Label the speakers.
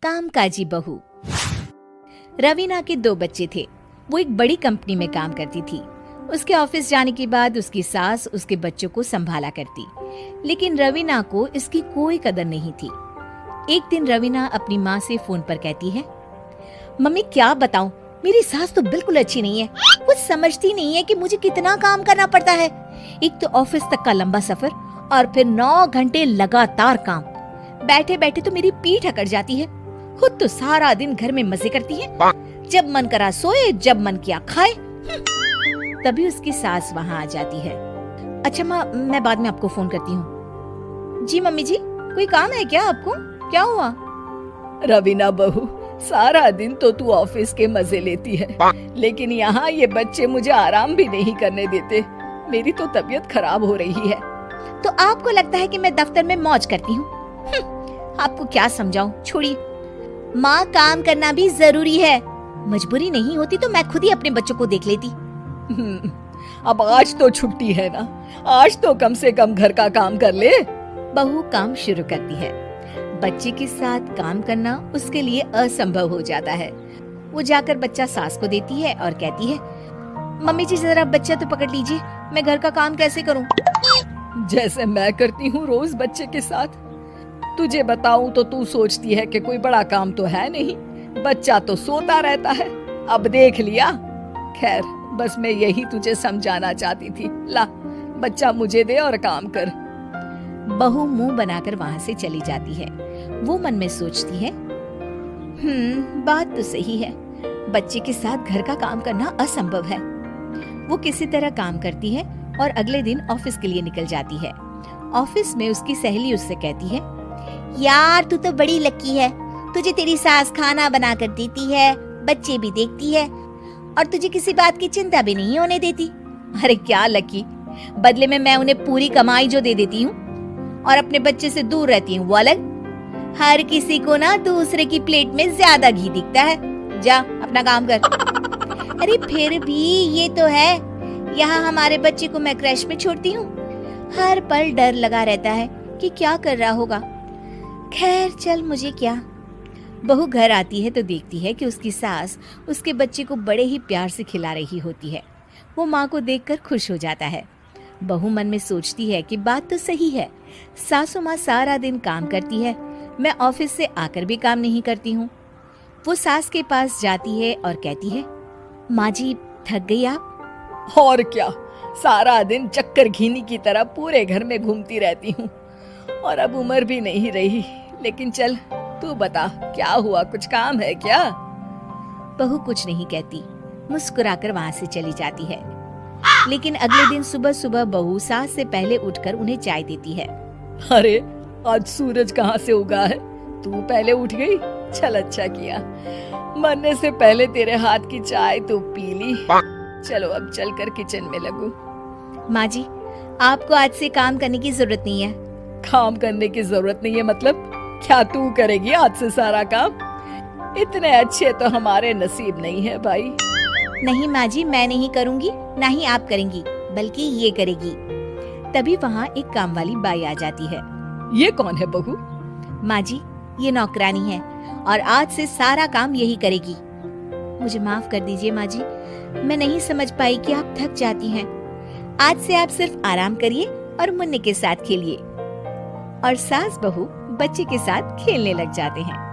Speaker 1: कामकाजी बहू। रवीना के 2 बच्चे थे। वो एक बड़ी कंपनी में काम करती थी। उसके ऑफिस जाने के बाद उसकी सास उसके बच्चों को संभाला करती, लेकिन रवीना को इसकी कोई कदर नहीं थी। एक दिन रवीना अपनी माँ से फोन पर कहती है, मम्मी क्या बताऊं, मेरी सास तो बिल्कुल अच्छी नहीं है। वो समझती नहीं है कि मुझे कितना काम करना पड़ता है। एक तो ऑफिस तक का लंबा सफर और फिर 9 घंटे लगातार काम। बैठे बैठे तो मेरी पीठ अकड़ जाती है। खुद तो सारा दिन घर में मजे करती है, जब मन करा सोए, जब मन किया खाए। तभी उसकी सास वहाँ आ जाती है। अच्छा माँ, मैं बाद में आपको फोन करती हूँ। जी मम्मी जी, कोई काम है क्या आपको? क्या हुआ?
Speaker 2: रवीना बहू, सारा दिन तो तू ऑफिस के मजे लेती है, लेकिन यहाँ ये बच्चे मुझे आराम भी नहीं करने देते। मेरी तो तबीयत खराब हो रही है।
Speaker 1: तो आपको लगता है कि मैं दफ्तर में मौज करती हूँ? आपको क्या समझाऊं, छोड़िए। माँ, काम करना भी जरूरी है। मजबूरी नहीं होती तो मैं खुद ही अपने बच्चों को देख लेती।
Speaker 2: अब आज तो छुट्टी है ना, आज तो कम से कम घर का काम कर ले।
Speaker 1: बहू काम शुरू करती है। बच्चे के साथ काम करना उसके लिए असंभव हो जाता है। वो जाकर बच्चा सास को देती है और कहती है, मम्मी जी जरा बच्चा तो पकड़ लीजिए, मैं घर का काम कैसे करूं?
Speaker 2: जैसे मैं करती हूँ रोज बच्चे के साथ। तुझे बताऊं तो तू सोचती है कि कोई बड़ा काम तो है नहीं, बच्चा तो सोता रहता है। अब देख लिया। खैर, बस मैं यही तुझे समझाना चाहती थी। ला, बच्चा मुझे दे और काम कर।
Speaker 1: बहू मुंह बनाकर वहाँ से चली जाती है। वो मन में सोचती है, बात तो सही है, बच्चे के साथ घर का काम करना असंभव है। वो किसी तरह काम करती है और अगले दिन ऑफिस के लिए निकल जाती है। ऑफिस में उसकी सहेली उससे कहती है, यार तू तो बड़ी लकी है, तुझे तेरी सास खाना बना कर देती है, बच्चे भी देखती है और तुझे किसी बात की चिंता भी नहीं होने देती। अरे क्या लकी, बदले में मैं उन्हें पूरी कमाई जो दे देती हूँ और अपने बच्चे से दूर रहती हूँ, वो अलग। हर किसी को ना दूसरे की प्लेट में ज्यादा घी दिखता है। जा अपना काम कर। अरे फिर भी ये तो है, यहाँ हमारे बच्चे को मैं क्रैश में छोड़ती हूँ, हर पल डर लगा रहता है कि क्या कर रहा होगा। खैर चल, मुझे क्या। बहू घर आती है तो देखती है कि उसकी सास उसके बच्चे को बड़े ही प्यार से खिला रही होती है। वो माँ को देखकर खुश हो जाता है। बहू मन में सोचती है कि बात तो सही है, सासू माँ सारा दिन काम करती है, मैं ऑफिस से आकर भी काम नहीं करती हूँ। वो सास के पास जाती है और कहती है, माँ जी थक गई आप?
Speaker 2: और क्या, सारा दिन चक्कर घीनी की तरह पूरे घर में घूमती रहती हूँ और अब उम्र भी नहीं रही। लेकिन चल तू बता, क्या हुआ, कुछ काम है क्या?
Speaker 1: बहू कुछ नहीं कहती, मुस्कुराकर वहाँ से चली जाती है। लेकिन अगले दिन सुबह सुबह बहू सास से पहले उठकर उन्हें चाय देती है।
Speaker 2: अरे आज सूरज कहाँ से उगा है, तू पहले उठ गई? चल अच्छा किया, मरने से पहले तेरे हाथ की चाय तो पी ली। चलो अब चलकर किचन में लगूं।
Speaker 1: माँ जी, आपको आज से काम करने की जरूरत नहीं है।
Speaker 2: काम करने की जरूरत नहीं है मतलब? क्या तू करेगी आज से सारा काम? इतने अच्छे तो हमारे नसीब नहीं है भाई।
Speaker 1: नहीं माँ जी, मैं नहीं करूँगी, ना ही आप करेंगी, बल्कि ये करेगी। तभी वहाँ एक काम वाली बाई आ जाती है।
Speaker 2: ये कौन है बहू?
Speaker 1: माँ जी, ये नौकरानी है और आज से सारा काम यही करेगी। मुझे माफ कर दीजिए माँ जी, मैं नहीं समझ पाई कि आप थक जाती हैं। आज से आप सिर्फ आराम करिए और मुन्ने के साथ खेलिए। और सास बहू बच्चे के साथ खेलने लग जाते हैं।